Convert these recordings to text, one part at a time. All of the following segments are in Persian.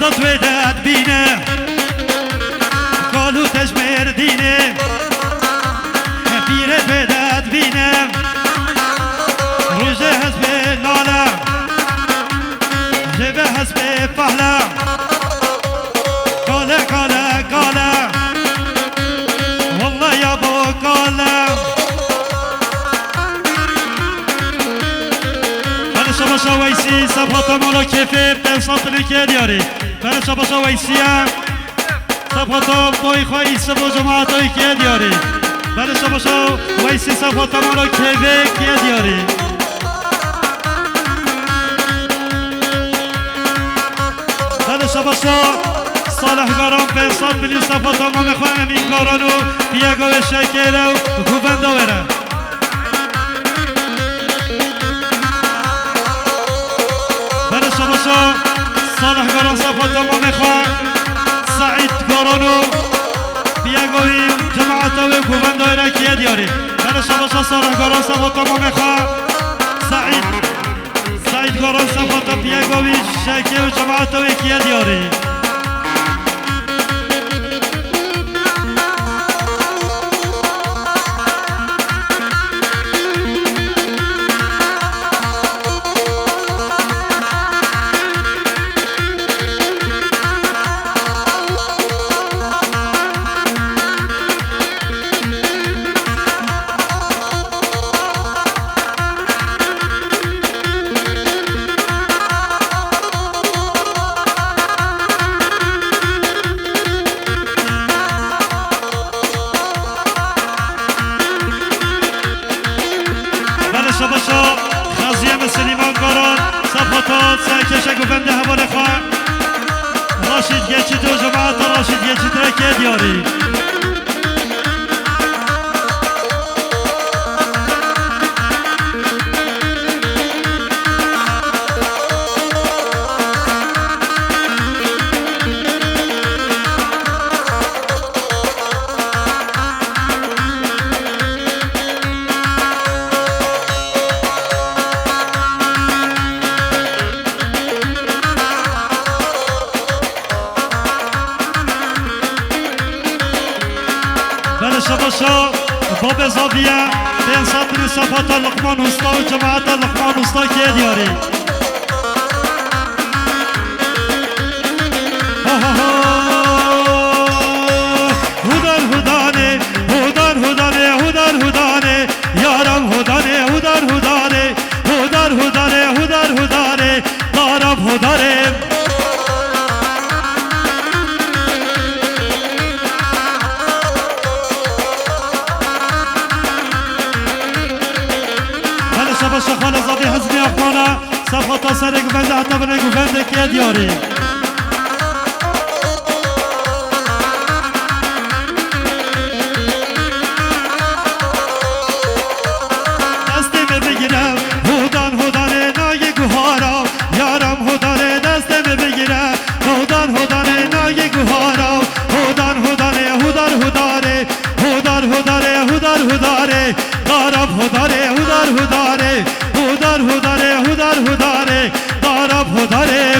صوت وداد بینه قالو تجمیر دینه پیرت وداد بینه روژه حسب لاله جبه حسب فهله قاله قاله قاله والله يا بو قاله شباشا ویسی صفحات مولا کفر تنسات نکه دیاری من شباشا ویسی هم صفحات مای خواهی سب و جماعت های که دیاری من شباشا ویسی صفحات مولا کفر که دیاری من شباشا صالحگاران پنسات میلیون صفحات ما میخواهم این کارانو بیگاه شکره و کوبنده بره شباشا صالح گاران صفات ما میخواه سعید گارانو بیاگوی جماعت و گوبند دایره کیه دیاری من شباشا صالح گاران صفات ما میخواه سعید گاران صفات بیاگوی شکی و جماعت و کیه دیاری شباشا خزیم سلیمان گاران صفحاتات سرکشه گوبنده حوال خواه راشید گچی تو جماعت راشید گچی ترکه دیاری شباشا باب زاویه بین ساطر صفات لقمان استا و جماعت لقمان استا که دیاری هدان هدانه هدان هدانه هدان هدانه یارم هدانه هدان هدانه هدان هدانه هدان هدانه دارم هدانه شباشا خانه زادی حزبی اخوانا صفحات سر گوونده حتی بره گوونده که دیاری دستی می بگیرم هودان هودانه نای گوهارا یارم هودانه دستی می بگیرم هودان هودانه نای گوهارا هودان هودانه هودان هودانه هودان هودانه هودان هودانه دارم هودانه هودان هودانه هودان هودانه هودان هودانه دارم هودانه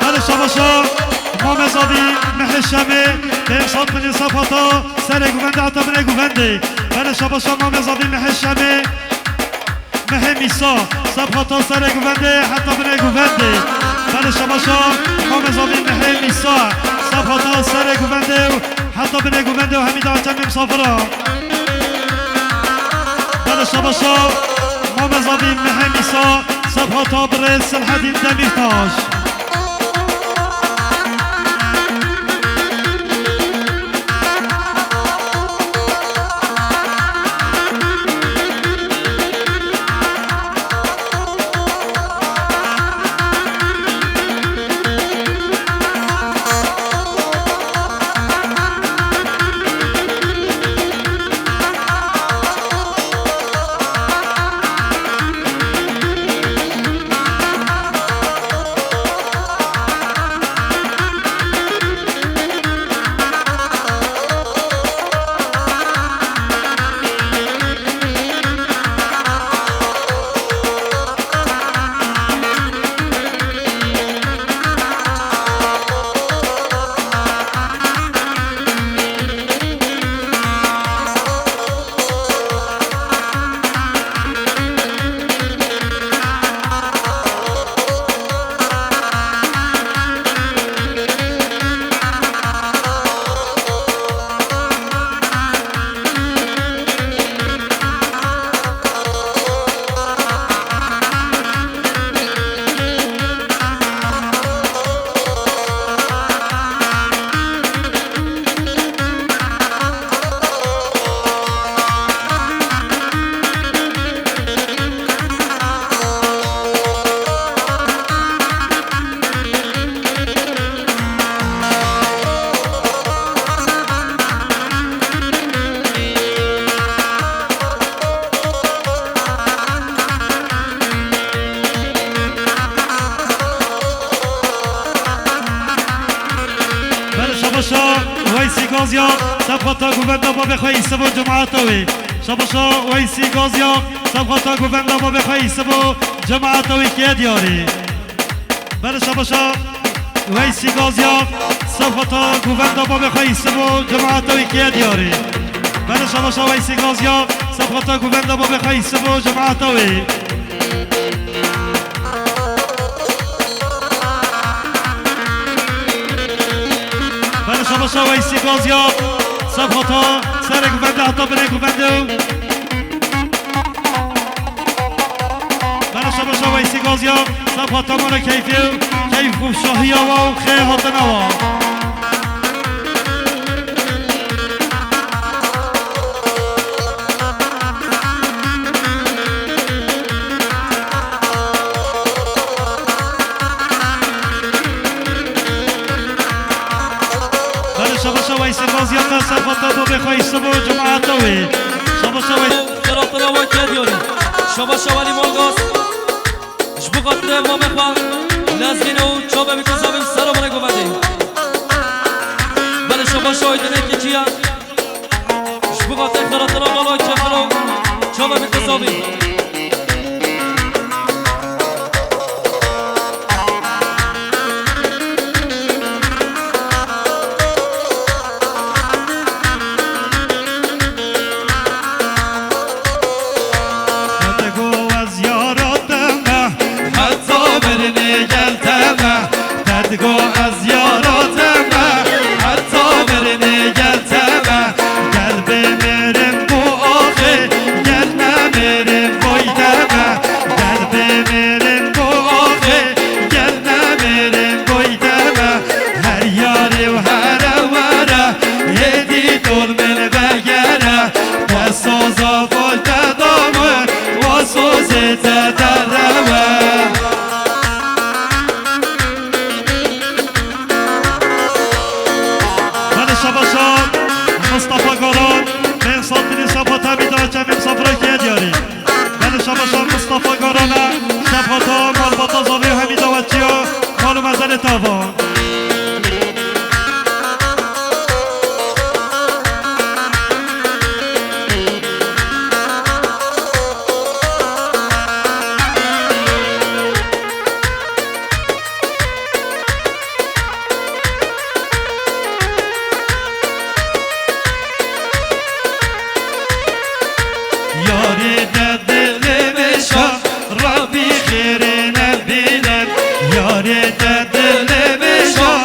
هر شباشا امام زادی محل شمه به صد من صفاتا سر گوونده حتی بره گوونده هر شباشا امام زادی محل شمه محل میسا صفاتا سر گوونده حتی بره گوونده هر شباشا امام زادی محل میسا صفاتا سر گوونده حتی بره گوونده و همیده آچم مسافرها هر شباشا امام زادی محل میسا صفاتا بره سلحدین دمیرتاش گازیا سبخاتا گووندا با بخوای سبو جماعتوی شباشا ویسی گازیا سبخاتا گووندا با بخوای سبو جماعتوی که دیاری بله شباشا ویسی گازیا سبخاتا گووندا با بخوای سبو جماعتوی که دیاری بله شباشا ویسی گازیا سبخاتا گووندا با بخوای سبو جماعتوی شباشا ویسی گازیا سبخاتا سر گوونده حتی بره گوونده بله شباشا ویسی گازیا سبخاتا مانا کیفیو کیف خوب شاهی آوا و خیلی حتی نوا شباشا ویسی گازیا تا سبخاتا با بخوای سبو جماعتوی شباشا ویسی خرابتنا وای که دیاری شباشا ولی مالگاز جبقاتر ما مخوان لازمینه و چابه میتزامیم سر و منگو بده بله شباشا ویدنه که چیه جبقاتر خرابتنا مالای که خراب چابه میتزامیم گو از یاراتم حتی برنه گلتم گل بمیرم بو آخه گل نمیرم بایدم گل بمیرم بو آخه گل نمیرم بایدم هر یاری و هر وره هدی دول من بگره بسازا بالده دامه و سوزه تدروه مصطفى قران من صدري شبهتا میدارد چمیم صفرا که دیاری من شباشا مصطفى قرانا شبهتا مال بطازاوی و همی داود چیا مالو مزل تاوا یاری دلمشا ربی خیر نبینم یاری دلمشا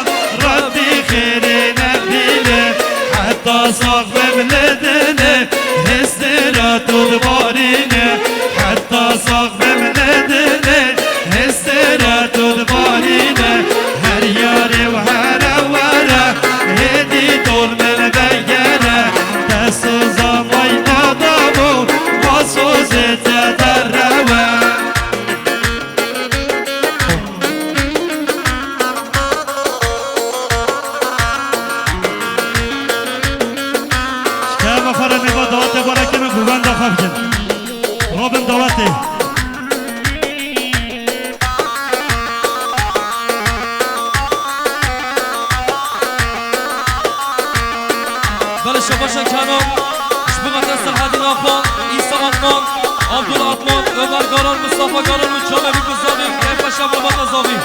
ربی خیر نبینم حتی صاحب لدنه استراتو بارینه حتی صاحب لدنه استراتو بارینه هر یاری و هر وره هدی دول من بگره دست و زمای ندامو واسوزه تدروه شکر بخوره میگه دعوت باره که من گوگن دخواه کن رابم دعوته بله شباشا کنم شبقات اصل حدین آخوان ایسا آتمان عبدال آتمان عمر گاران مصطفى گاران و چامه بگذابی کیف شب رو بگذابی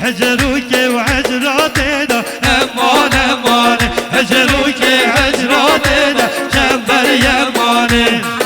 حجروك وعجراتنا امان امان حجروك وعجراتنا شمبر يماني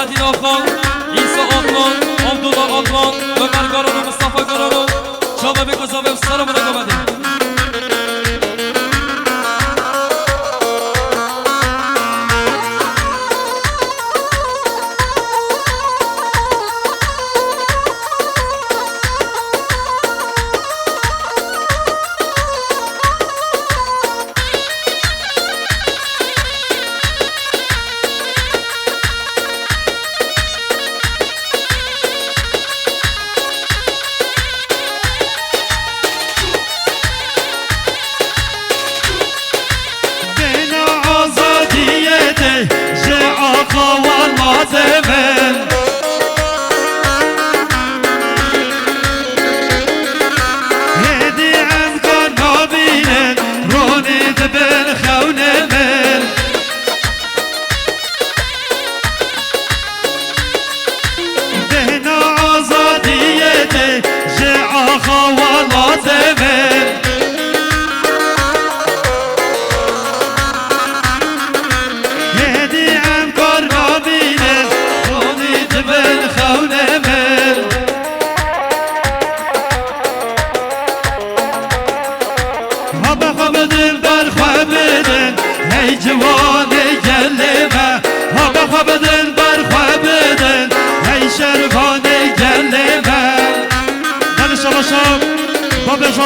سلحدین آخان ایسا آتمان عبدالله آتمان عمر گاران و مصطفی گاران و جامعه گذابه سلام نگامده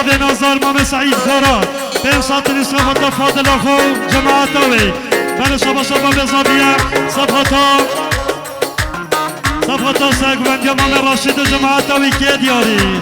بابا نازار مام سعید کارا به ساعت نسخه فاضل آخو جماعت اوی بله شما بابا زابیه صفحاتا سگوند یا مام راشد و جماعت اوی که دیاری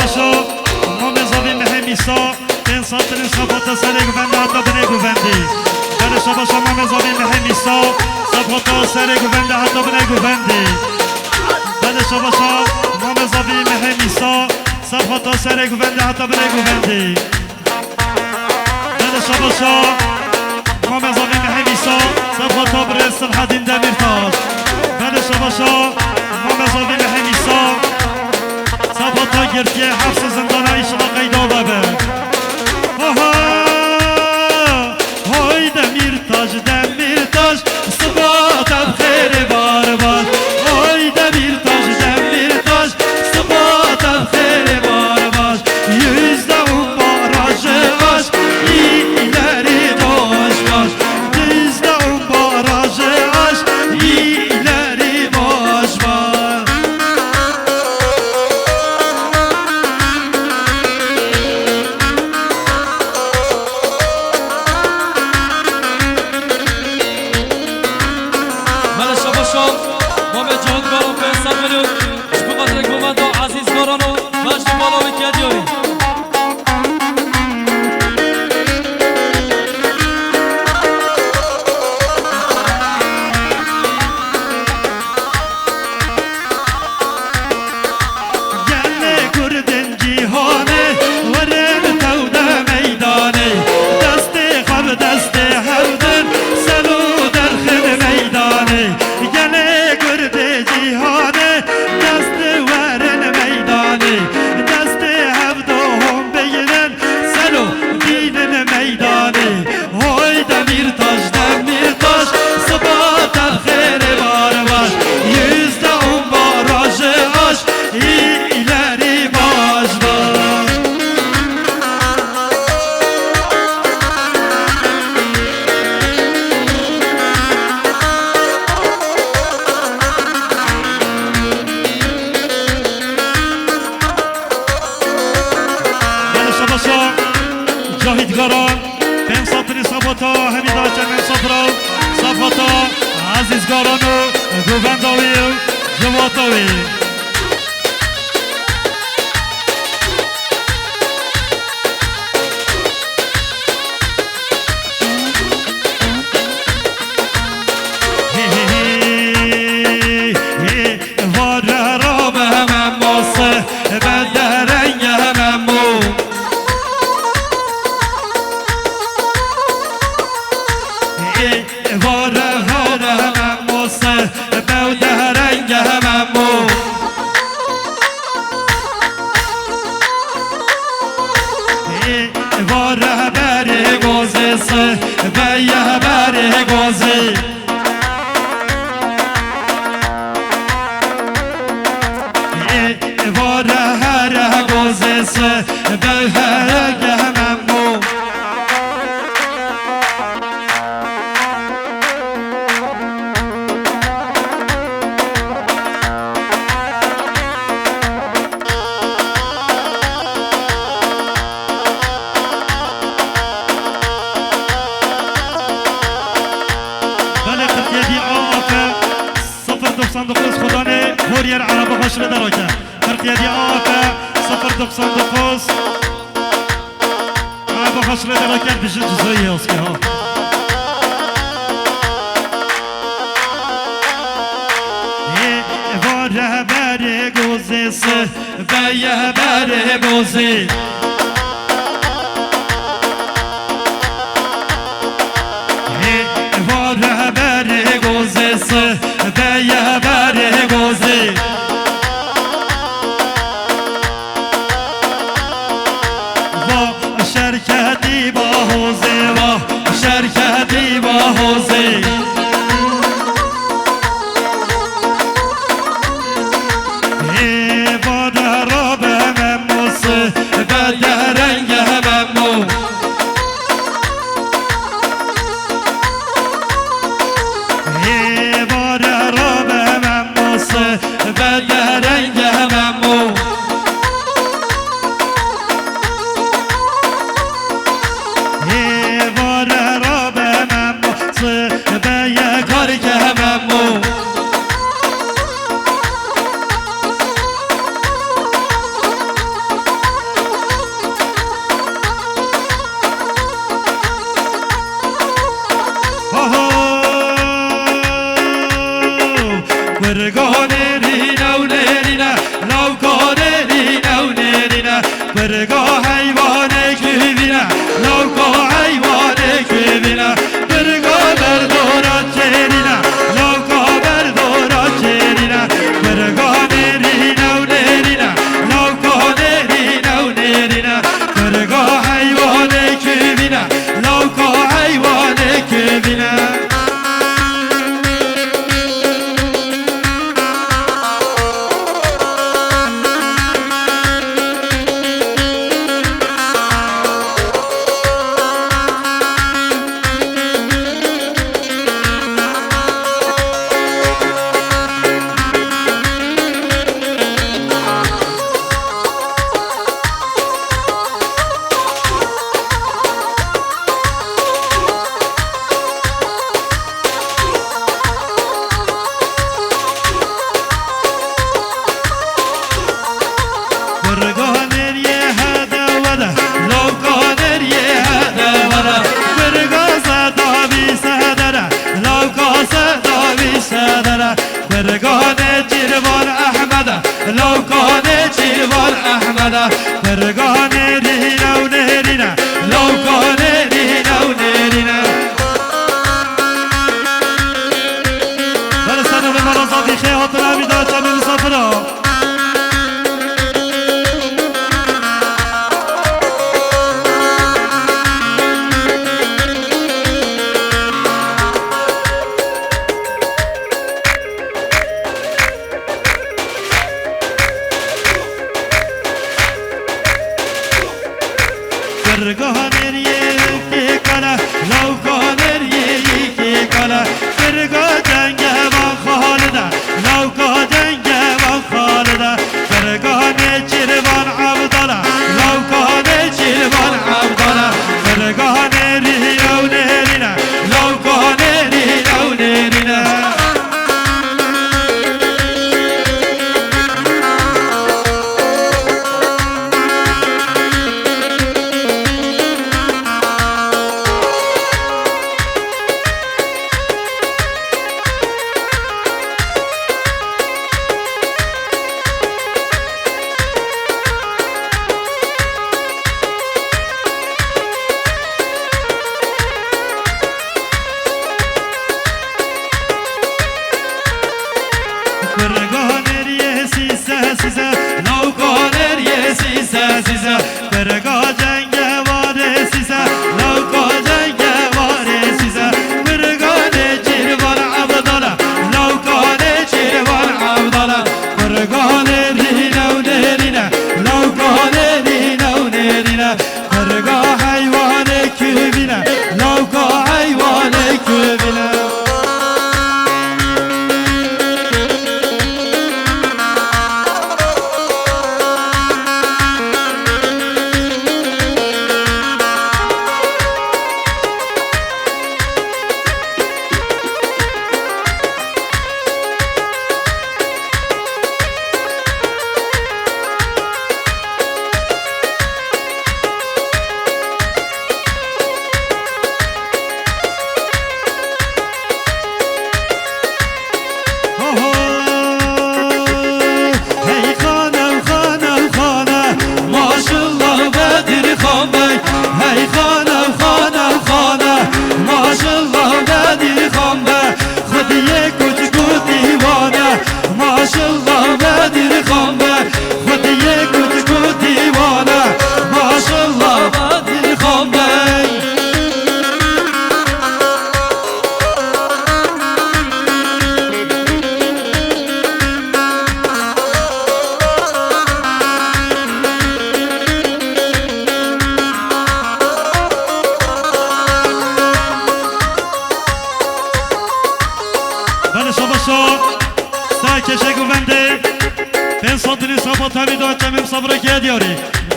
شباشا ما مزاوی مهمیسا انسان ترین صفات سر گوونده حتی بره گوونده بله شباشا ما مزاوی مهمیسا صفات سر گوونده حتی بره گوونده بله شباشا ما مزاوی مهمیسا صفات سر گوونده حتی بره گوونده بله شباشا ما مزاوی مهمیسا صفات بره سلحدین دمیرتاش بله شباشا ما مزاوی مهمیسا صفاتا گرتی حفظ زندان ایشلا قیدا ببه های دمیرتاش دمیرتاش صفاتا بخیر بار بار های دمیرتاش دمیرتاش صفاتا بخیر بار بار yüzde on barajı aş ileri baş baş yüzde on barajı aş ileri baş baş بله شباشان ما به جهانگاران پیسر میلیون شبه قدر گومند و عزیزگاران و مجد بالاوی که دیاری gelle kurdin cihane varın tevde meydane deste xab deste hevdin selu derxin meydane gelle kurdi cihane deste varın meydane deste hevdahum begirin selu dinin meydane hoy demirtaş demirtaş sıbat derxiri var var yüzde on barajı aş ileri baş baş بله شباشا جاهدگاران بهم ساتری صفاتا همیدا چنین صفرا صفاتا عزیزگاران و گوونداوی و جواتاوی واره را به همه ماسه به درنگ همه مو واره ها به همه ماسه به درنگ همه مو واره بره گازه سه به یه بره گازه واره هر گازه سه به هر گهمم مو بله قطعی آفه 099 خدا نه هوریر عرب حشر دراکه قطعی آفه 099 عرب حشر دراکه دیشه جزایی هست که ها واره بره گوزه سه و یه بره گوزه واره بره گوزه سه و یه بره گوزه و شرکتی با حوزه و شرکتی با حوزه واره را به همه موسه به درنگ همه مو واره را به برگا حیوان کوبینه لوکا حیوان کوبینه برگا بردورا چرینه لوکا بردورا چرینه برگا نرینه و نرینه لوکا نرینه و نرینه برگا حیوان کوبینه لوکا حیوان کوبینه لو كان جيران أحمد فرقان رينا ونهرنا لو كان رينا ونهرنا فلسطين بمرضى في خيهات العبيدات من صفرا فرقان ريكي كلا لو كان ريكي كلا فرقا جنگ من خالده لو كان جنگ من خالده فرقان جربان عبدالله لو كان جربان عبدالله فرقان رينا ونهرنا لو كان رينا ونهرنا لو كان سيسا سيسا فرقا جنگ واره سيسا لو كان جنگ واره سيسا فرقا نجيران عبدالله لو كان نجيران عبدالله فرقا نرينا ونهرنا لو كان نرينا ونهرنا فرقا حيوان كوبنا لو كان حيوان كوبنا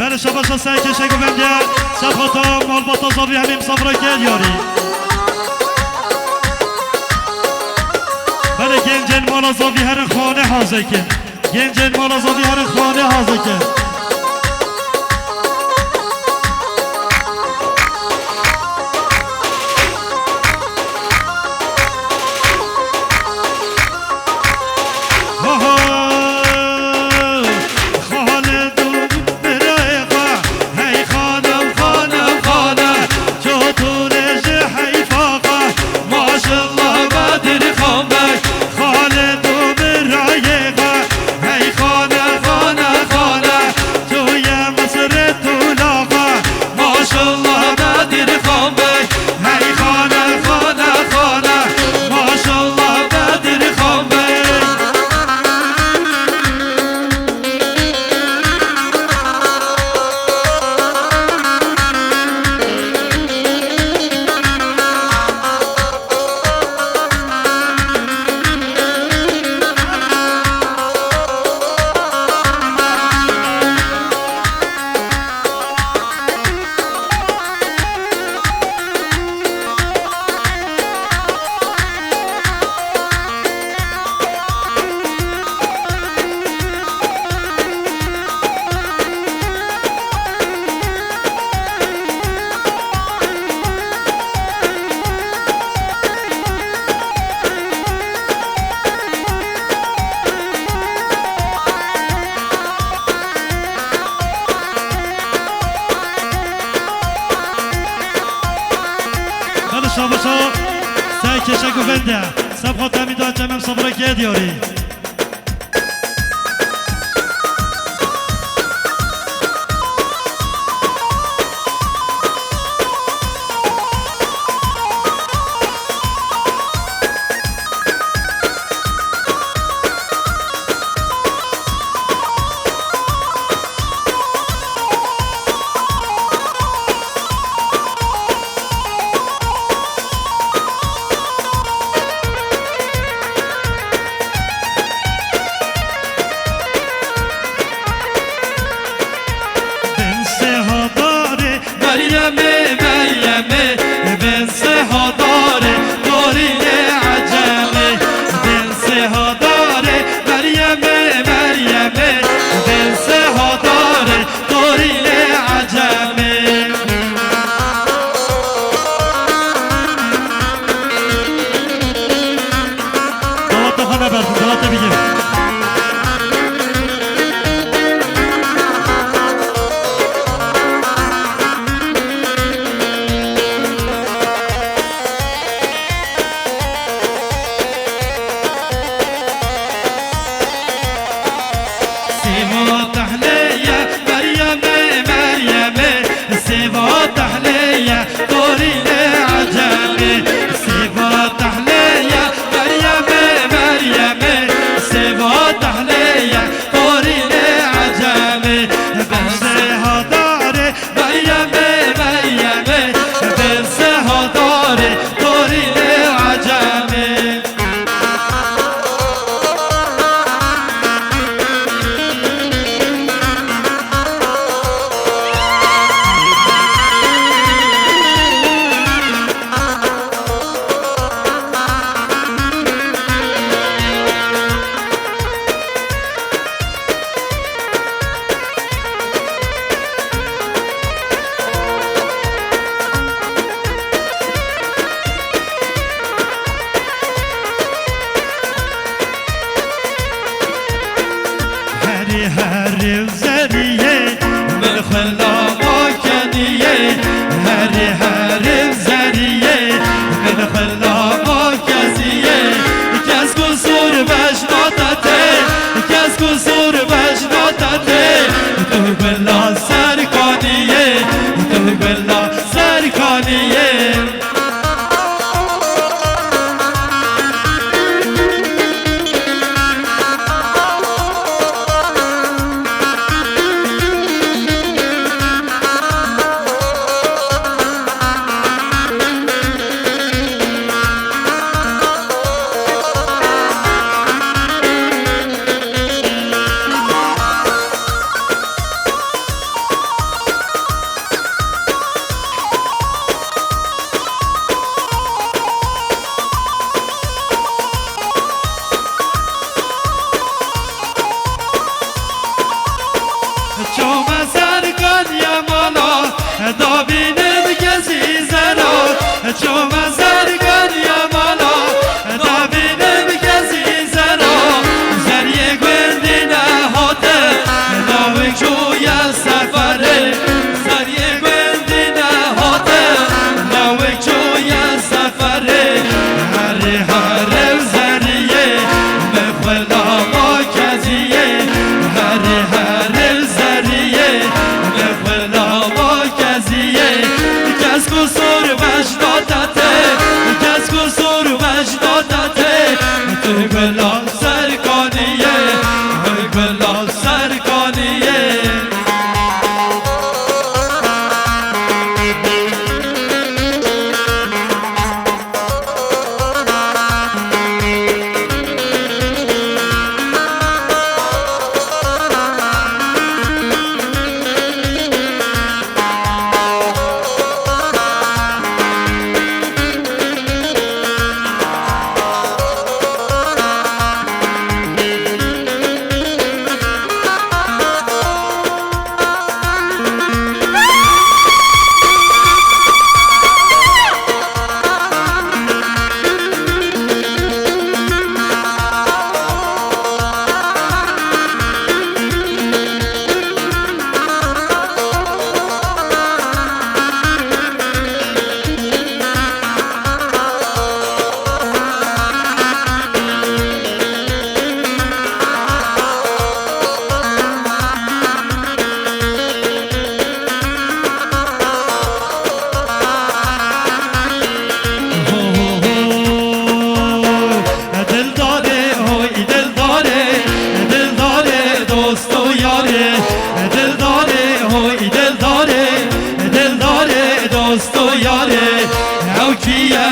بله شباشا سعی کشه گوونده صفاتا مالباتا زاوی همیم صفرا کرد یاری بله گنجن مالا زاوی هر خانه حاضر کن گنجن مالا زاوی هر خانه حاضر کن خالد برای باشا باشا سعی کشه گوونده سب خاطر میداد جمعم صبره که دیاری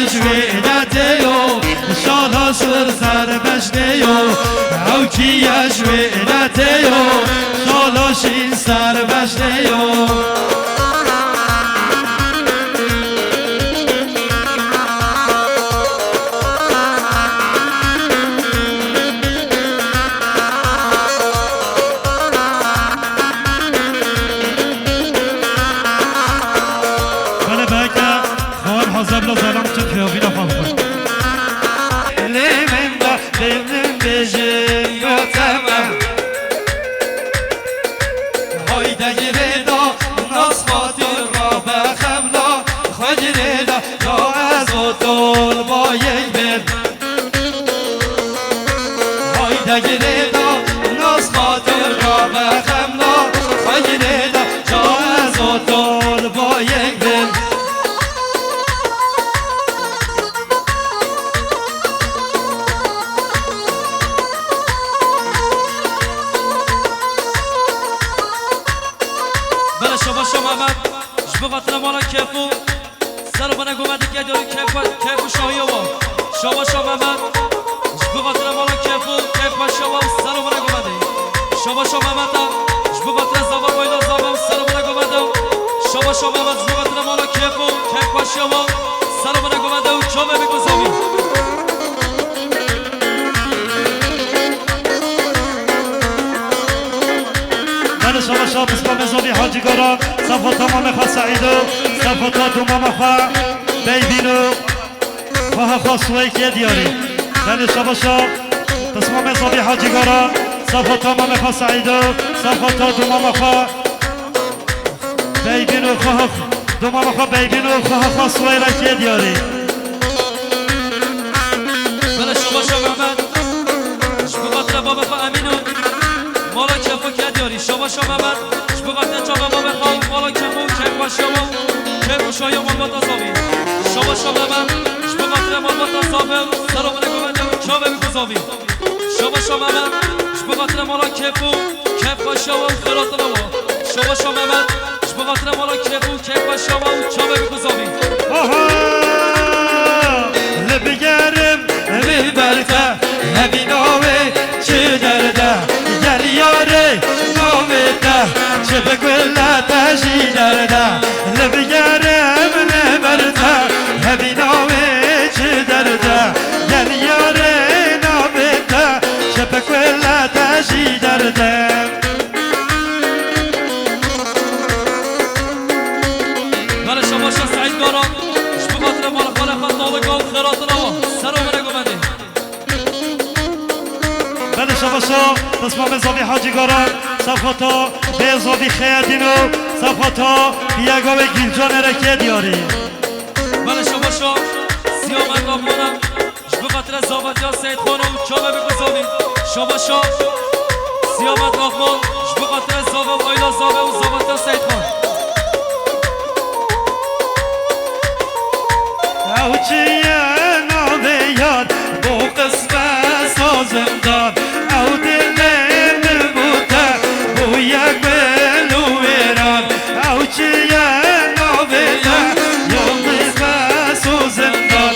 جوینتیو شالا سر سر بشنیو او کی جوینتیو شالا شین سر بشنیو سعيدو صفتا دوما مخا بيبينو خخ دوما مخا بيبينو خخ صويرا كي دياري بلا شما محمد شبغات بابا خا امينو مالا كفو كي دياري شما محمد شبغات جابا بابا خا مالا كفو كيف وشما كيف شايا مالبات صابي شما محمد شبغات مالبات صابي سلام عليكم شما بكوزابي شما محمد بخاطر مالا کیفو کیف باشه و خیرات نوا شما محمد بخاطر مالا کیفو کیف باشه و چابه بگذابی آها لبگرم ببرده نبیناوه چه درده گل یاره نامده چه بگوله تشی درده لبگرم ببرده نبیناوه چه درده گل یاره نامده چه بگوله تشی درده بله شما سعید گاران بخاطر مال خاله خطابه و خیرات نوا سلام علیکم بله شما تصمیم زاوی حاجی گاران صفاتا به زاوی خیادینو صفاتا بیاگاوه گیلجان رکه دیاری بله شما سیامت آفانم بخاطر زابط یا سید خانه و چابه بگذابی شما سیامت آفان بخاطر زابه و آیلا زابه و زابط یا سید خان او چیه نامه یاد با قسمت سازم داد او دلم بوده بو یک بلو ایران او چیه نامه یاد یا قسمت سازم داد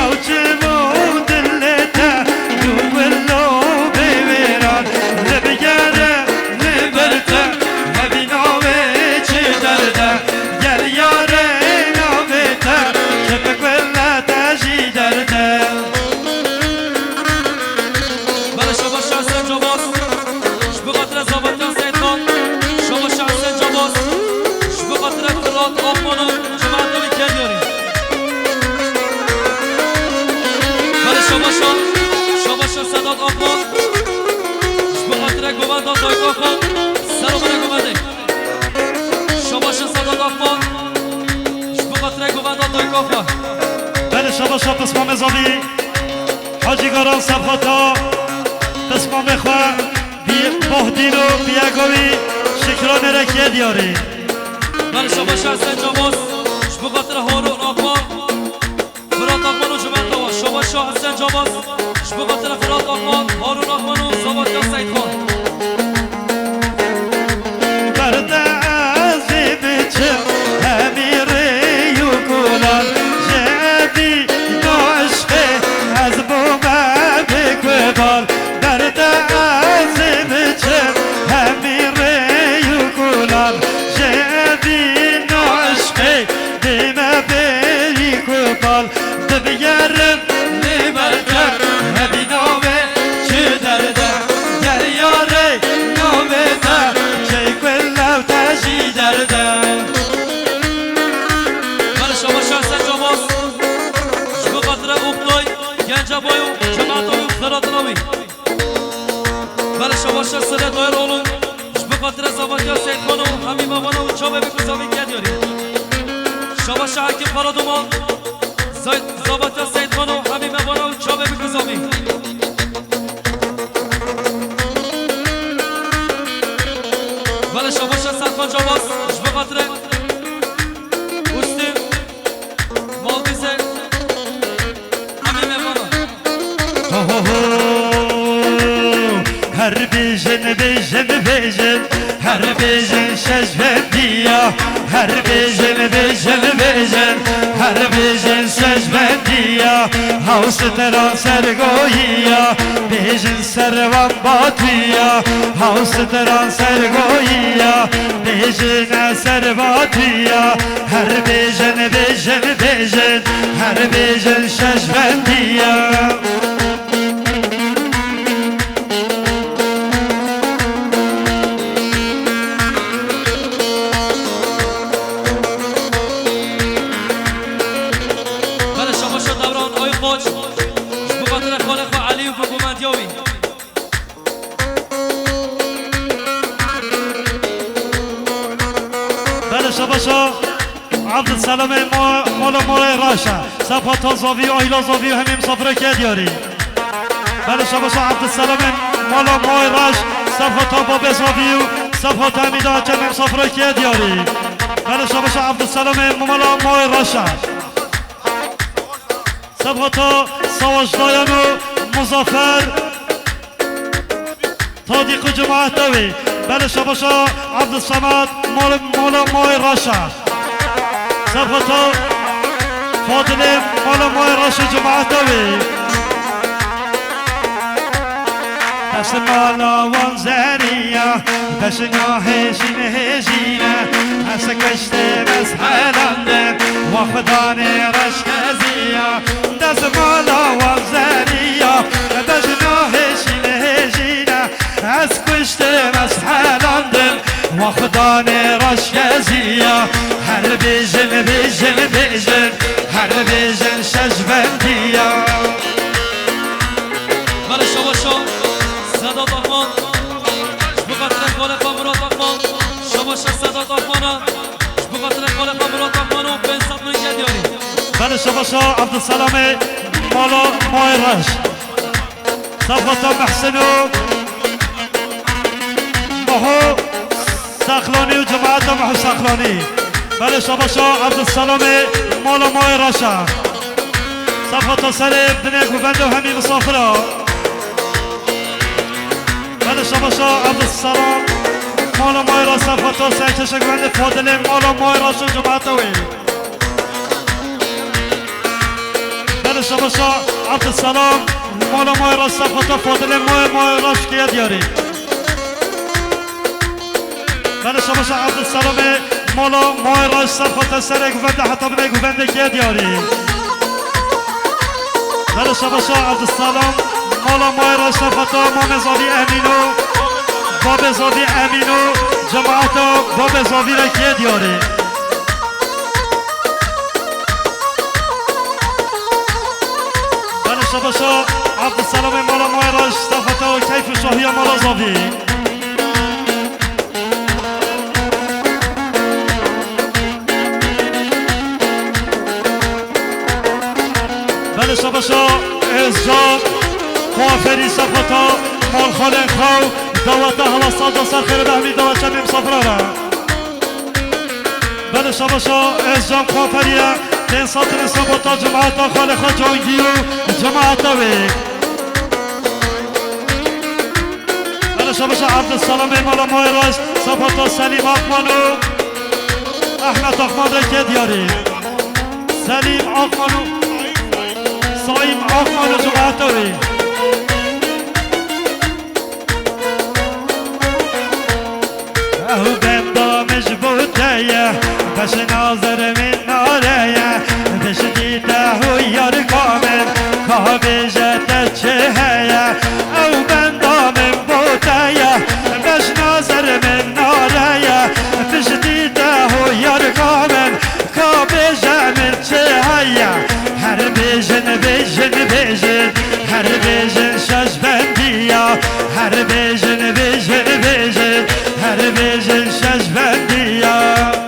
او چه بو دلته دو بلو بیران لبگره لبرته نبینامه چه درده گل یاره نامه ته که بگوله تجی درده بله شما شخص جواز بخاطر زابطان سید خان شما شخص جواز بخاطر فرات آفمانو جماعت رو که دیاری بله شما صداد آفمان بخاطر گواندا دایگاه خان سلام علیکم بده شما صداد آفمان بخاطر گواندا دایگاه خان بله شما تصمیم زاوی حاجی گاران صفاتا تصمیم خواه بهدین و بیاگاوی شکران رکیه دیاری بله شما شخص جواز بخاطر هارون آفمان فرات آفمان و جمعت آوا شما شخص جواز بخاطر فرات آفمان هارون آفمان و زابط یا سید خان برده از بچه امیره یو گلان جبی بین عشقی دیمه بری کبال دبیرم لیبرتر هدی نامه چه درده گر یاره نامه در چه کلو تجی درده بله شما شخصا جماز شما قطره اقلای گنجه بایو جماعت آیو خیراتناوی بله شما شخصا دایر اولون شما قطره زباتی ها سید خانو همین مبانا و چابه بکوزامی گدیاری شما شهر که پرادومان زباتی ها سید خانو همین مبانا و چابه بکوزامی بله شما شخصا خان جماز شما قطره Ustim, Maldize, Hamime bana. Her bejin her bejin şecvendiya her bejin her bejin şecvendiya Havs teran sergoyiya bejin servan batuya Havs teran sergoyiya bejin servatuya her bejin her bejin şecvendiya شباشا عبد السلام مولا مولا راشا سپاتا زاوی آیلا زاوی همین مسافره که دیاری بله شباشا عبد السلام مولا مولا راش سپاتا باب زاوی و سپاتا همیدا که همین مسافره که دیاری بله شباشا عبد السلام مولا مولا راشا سپاتا سواج دایان و مظافر تادیق جماعت دوی بله شباشا عبد الصمد مولا موی راشا سبختا فاضل مولا موی راشا جماعت دوی دست مالا وانزریا دست ناهشین هجینه دست کشته بس حلنده وقتان رشکزیا دست مالا وانزریا دست ناهشین هجینه از کشته بس حلنده وقتان رشکزیا هر بیجن هر بیجن شجبندیا بله شما شما سادات آخمان شبقاتر خالق مراد آخمان شما سادات آخمانا شبقاتر خالق مراد آخمان و بن صبر گدیاری بله شما عبدالسلام مالا مایرش صفتا محسن و محو سخلانی و جماعت محو سخلانی بله شما عبدالسلام مالا مایرش صفتا سر بنه گوبند و همین مسافره بله شما عبدالسلام مالا مایرش صفتا سرکش گوبند فاضل مالا مایرش و جماعت وی بله شما عبدالسلام مالا مایرش صفتا فاضل مایرش که دیاری بله شما عبدالسلام مالا مایرش صفتا سر گوبند حتی بنه گوبند که دیاری بله شما عبدالسلام مالا مایرش صفتا مام زاوی امینو باب زاوی امینو جماعتا باب زاوی را که دیاری بله شما عبدالسلام مالا مایرش صفتا و کیف شاهی مالا زاوی بله شما ازجاب خوافری صفتا مال خالق خو دوات حواسات و سرخیر بهمی دوات چمی مسافره را بله شما ازجاب خوافریه تنسات صفتا جماعتا خالق خو جانگی و جماعتا وی بله شما عبدالسلام مالا مایرش صفتا سلیم آقمان و احمد آقمان را که دیاری سلیم آقمان و صایم آقمان و جماعتا وی او بندا مجبوطه باش ناظر من ناره بشتی ده یار کامل که بیجت چه هیا او بندامم بوتیا باش ناظر من ناره بشتی ده یار کامل که بیجم چه هیا هر بیجن بیجن بیجن هر بیجن شش بندیا هر بیجن بیجن بیجن هر بیجن شش بندیا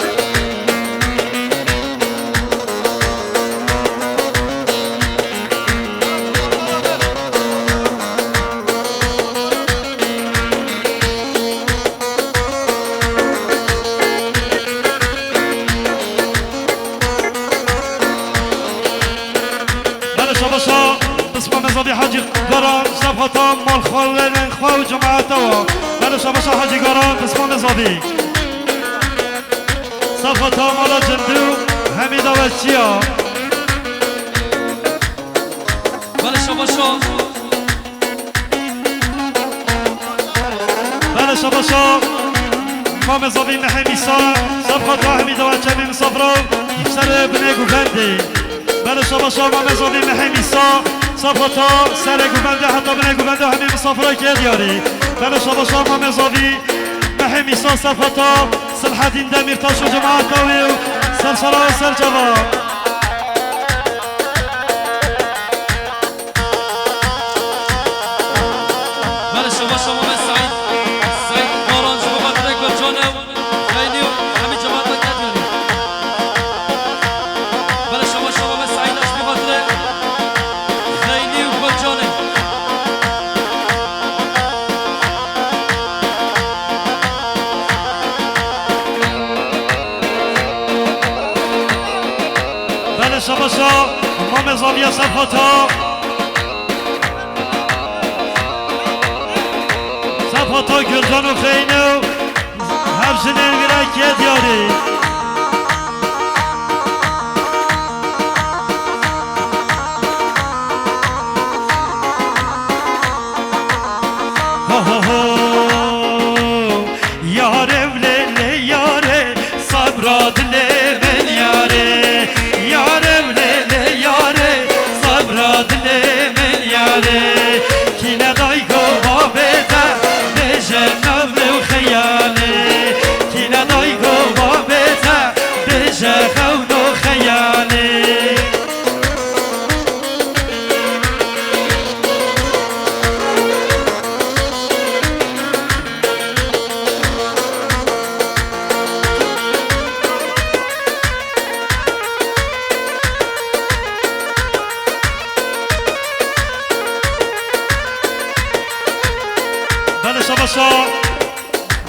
شباشا بسم مزادی حاجی گران صفاتا مال خالن خواو جماعتا بله شباشا حاجی گران بسم مزادی صفاتا مالا جندو حمیدا و چیا بله شباشا بله شباشا ما مزادی نحمیسا صفاتا حمیدا و چمی مصفرو سر بنگو بندی بله شباشا ما مزادی مهمیسا صفاتا سر گوبنده حتی بنه گوبنده همین مسافرهای که دیاری بله شباشا ما مزادی مهمیسا صفاتا سلحدین دمیرتاش و جماعتاوی و سلسلا و سلجوا بله شباشا ما سعید قاران شما خاطر گلجانه خیلی همین جماعت که دیاری بله شباشا ما سعید اشبی خاطر خیلی و گلجانه بله شباشا ما مزادی صفاتا صفاتا گلجان و خینو همچنین گرک دیاری یاره ولی یاره صبرات من یاره یاره ولی یاره صبرات من یاره کی ندای گوها بده بجه نبل و خیاله کی ندای گوها بده بجه خون و خیاله بله شباشا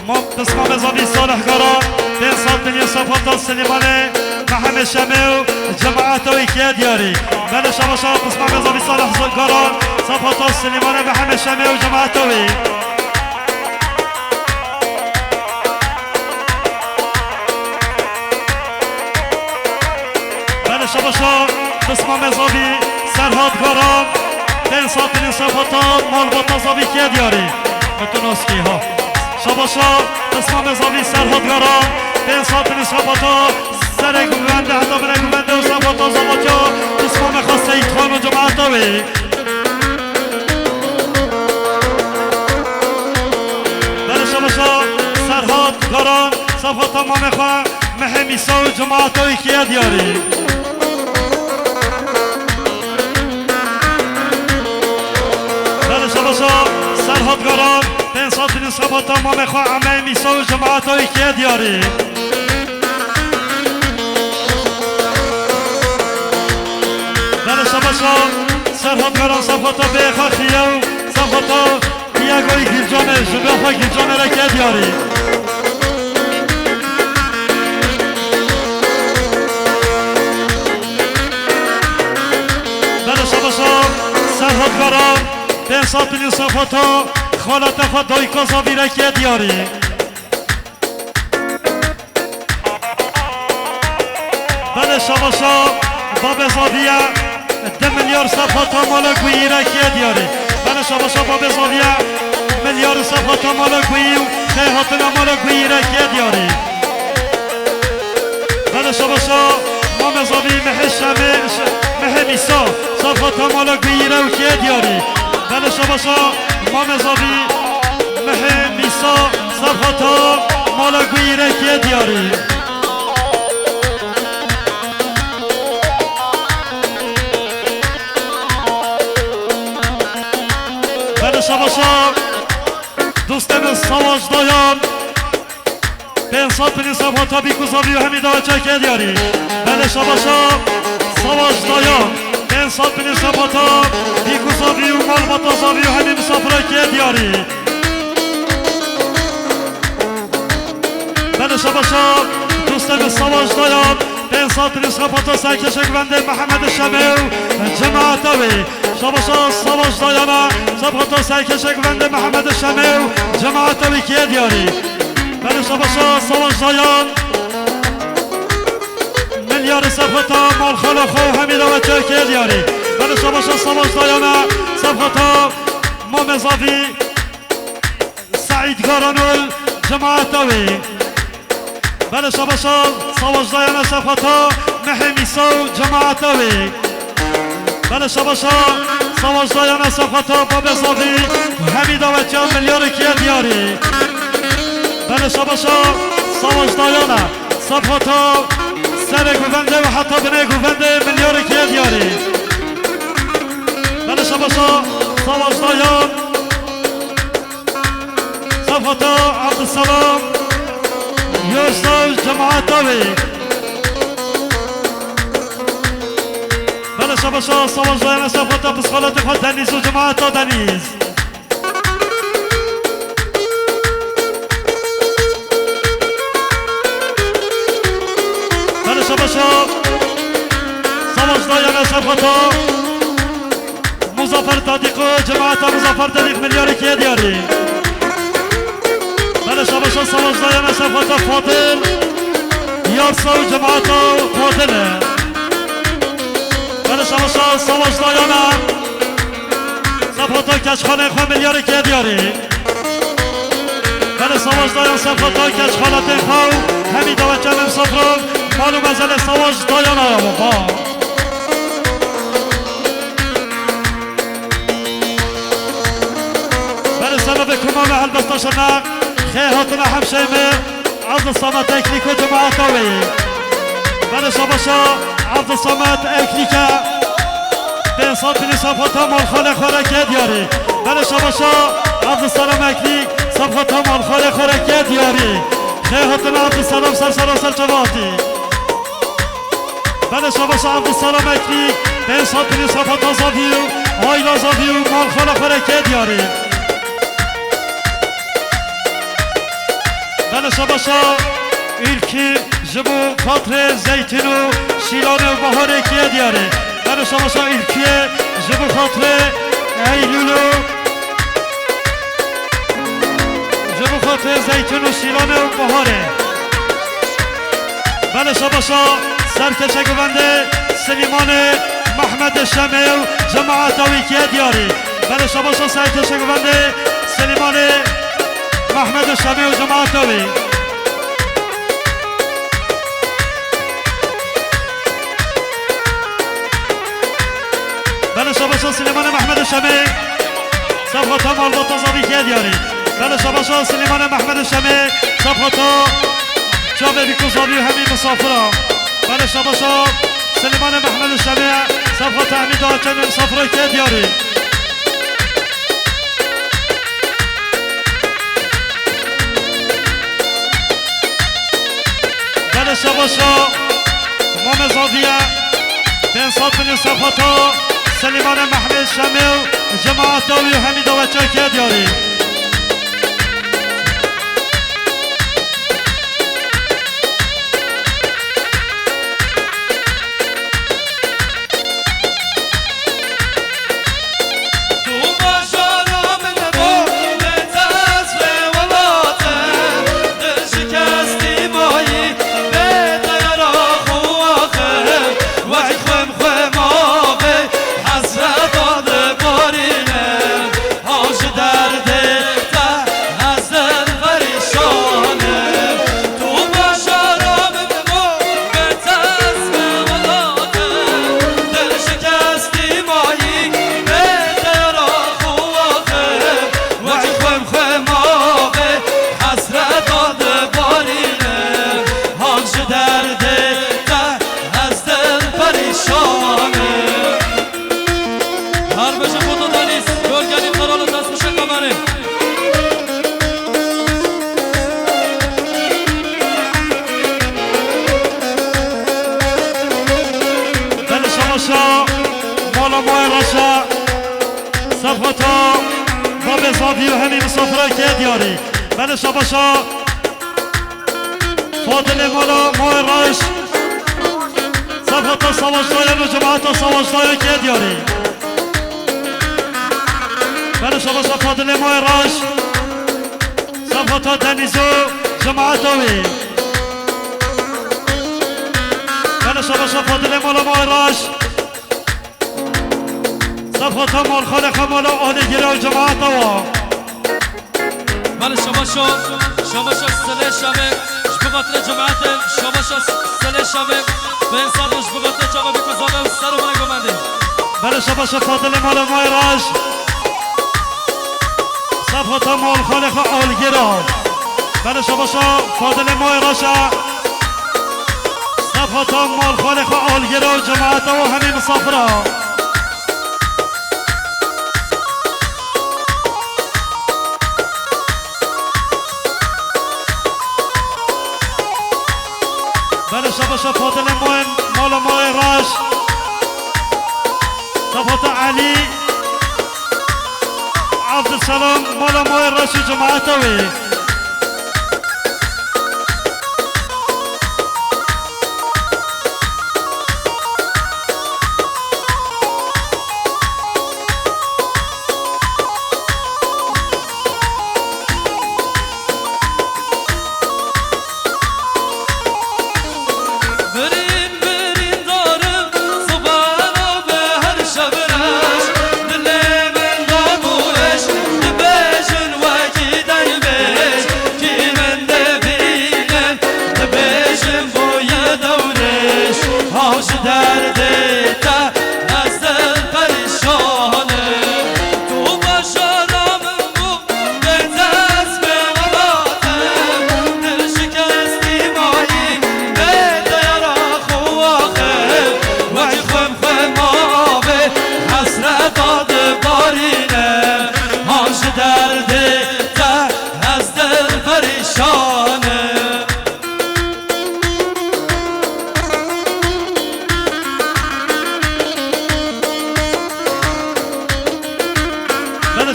ما بسم مزادی صالح گران بین سال دنیا صفاتا سلیمانه و همه شمه و جماعت و ایکیه دیاری بله شباشا بسم مزادی صالح گران صفاتا سلیمانه و همه شمه و جماعت و ای بله شباشا بسم مزادی سرهاد گران بین سال دنیا صفاتا مال با تازاوی که دیاری متناسکی ها شباشا بسم مزادی سرهاد گران بین سال دنیا صفاتا سر گوگنده حتی بره گوگنده و صفاتا زماجا بسم مخواسته ای خان و جماعت آوی بله شباشا سرهاد گران صفاتا ما مخواه مهمیسا و جماعت آوی که دیاری بله شباشا سرهاد گران بین ساتین صفاتا ما مخواه همه میسا و جماعت هایی که دیاری بله شباشا سرهاد گران صفاتا بیخوا خیه و صفاتا خیه گوی گیرجانه جبه گیرجانه را که دیاری بله شباشا سرهاد گران بین ساتین صفاتا خالت خدای کازاوی را که دیاری بله شباشا باب زاویه 2 میلیارد صفاتا مالا گویی را که دیاری بله شباشا باب زاویه میلیارد صفاتا مالا گویی و خیهاتنا مالا گویی را که دیاری بله میسا صفات مالا گیره و که دیاری بله شباشا ما مزابی مه میسا صفات مالا گیره که دیاری بله شباشا دوستم سواج دایان به انصاف بین صفات بیکوزاوی و همی داوچه که دیاری بله شباشا سواج دایان به انصاف بین صفات بیکوزاوی و مال بطازاوی و همی مسافره که دیاری بله شباشا دوستم سواج دایان به انصاف بین صفات سرکش گونده محمد شمیو جماعتوی شباشا سواج دایانا صفات سرکش گونده محمد شمیو جماعتوی که دیاری بله شباشا سواج دایان میلیار صفتا مال خالا خو همی داوچه که دیاری بله شباشا سواج دایانا صفتا مامزاوی سعید گارانول جماعتوی بله شباشا سواج دایانا صفتا مهمیسا جماعتوی بله شباشا سواج دایانا صفتا بابزاوی همی داوچه میلیار که دیاری بله شباشا سواج دایانا صفتا سر گوونده و حتی بنه گوونده میلیار که دیاری بله شباشا سواج دایان صفتا عبدالسلام یوسف جماعتوی بله شباشا سواج دایانا صفتا بسخالات خود دنیز و جماعتا دنیز شباشا سواج دایانا صفتا مظفر تادیق و جماعت مظفر تادیق میلیار که دیاری بله شباشا سواج دایانا صفتا فاضل یارسا و جماعت فاضله بله شباشا سواج دایانا صفتا کشخانه خواه میلیار که دیاری بله سواج دایانا صفتا کشخانه خواه همی داوچه من صفران مالو مزل سواج دایانا با بله سبب کمام هلبستاشنق خیهاتنا همشیمه عبد الصمد اکلیک و جماعتاوی بله شباشا عبد الصمد اکلیکه به انسان بینی صفاتا مال خاله خوره که دیاری بله شباشا عبد السلام اکلیک صفاتا مال خاله خوره که دیاری خیهاتنا عبد السلام سر جواتی بله شباشا عبدالسلام اکلی به انسان بینی صفات آزادی و آیل آزادی و مال خاله خوره که دیاری بله شباشا ایلکی جبو خاطر زیتون و شیلان و بهاره که دیاری بله شباشا ایلکی جبو خاطر ایلول و جبو خاطر زیتون و شیلان و بهاره بله شباشا سرکشه گونده سلیمان محمد شمیو جماعتاوی که دیاری بله شباشا سرکشه گونده سلیمان محمد شمیو جماعتاوی بله شباشا سلیمان محمد شمی صفحاتا مالباتا زاوی که دیاری بله شباشا سلیمان محمد شمی صفحاتا جاوه بیکوزاوی و همین مسافران بله شباشا سلیمان محمد شمیع صفحات حمید آچن مسافره که دیاری بله شباشا امام زاویه به انصاف من صفحاتا سلیمان محمد شمیع جماعتاوی و حمید آچن که دیاری درد رشا مالا مای رشا صفحتا باب زابی و همین مسافره که دیاری بله شباشا فاضل مالا مای رش صفحتا سواشتاین و جماعتا سواشتاین که دیاری بله شباشا فاضل مای رش صفحتا دنیزو جماعتاوی بله شباشا فاضل مالا مای رش صفحتا مال خالق مالا آل گیره و جماعتاوا بله شباشا سله شمه شبقاتر جماعت شباشا سله شمه به انسان و شبقاتر چاقا بکزانه و سر و منگو منده بله شباشا فاضل مالا مای رش صفحتا مال خالق آل گیره بله شباشا فاضل مای رشا صفحتا مال خالق آل گیره و جماعتاوا همین مسافره بله شباشا فاضل مالا مای رش صفحات علی عبدالسلام مالا مای رش جماعتاوی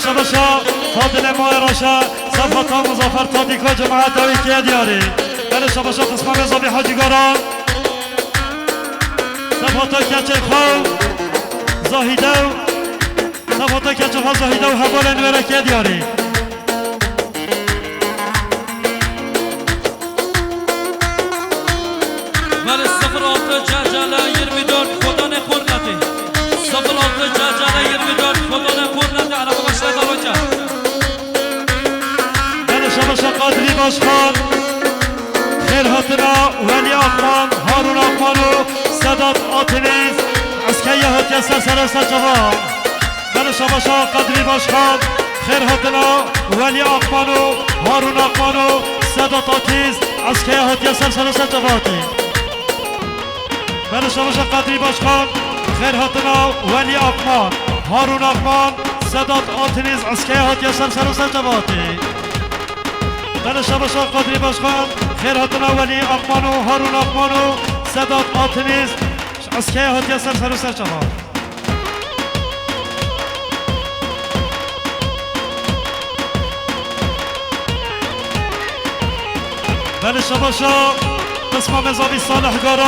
شباشا فاضل مای رشا صفحتا مظافر تادیکا جماعت داوی که دیاری بله شباشا قسمه مزابی حاجیگاران صفحتا کچه خو زاهیدو صفحتا کچه خو زاهیدو حوال نوره که دیاری بله 06 جعجله 24 خدا نخورنتی 06 جعجله 24 خدا نخورنتی عربه باشه دارو کرد بله شباشا قادری باشخان خیر هاتنا ولی آقمان هارون آقمانو صداد آتنیز از که یه هاتی از سر جوان بله شباشا قادری باشخان خیر هاتنا ولی آقمانو هارون آقمانو صداد آتیز از که یه هاتی از سر جواتی بله شباشا قادری باشخان خیر هاتنا ولی آقمان هارون آقمان صداد آتنیز از که یه هاتی از سر جواتی بله شباشا قادری باشخان خیر هاتنا ولی آقمان و هارون آقمان و صداد آتنیز از که هاتی از سر جوان بله شباشا قسم مزابی صالحگاران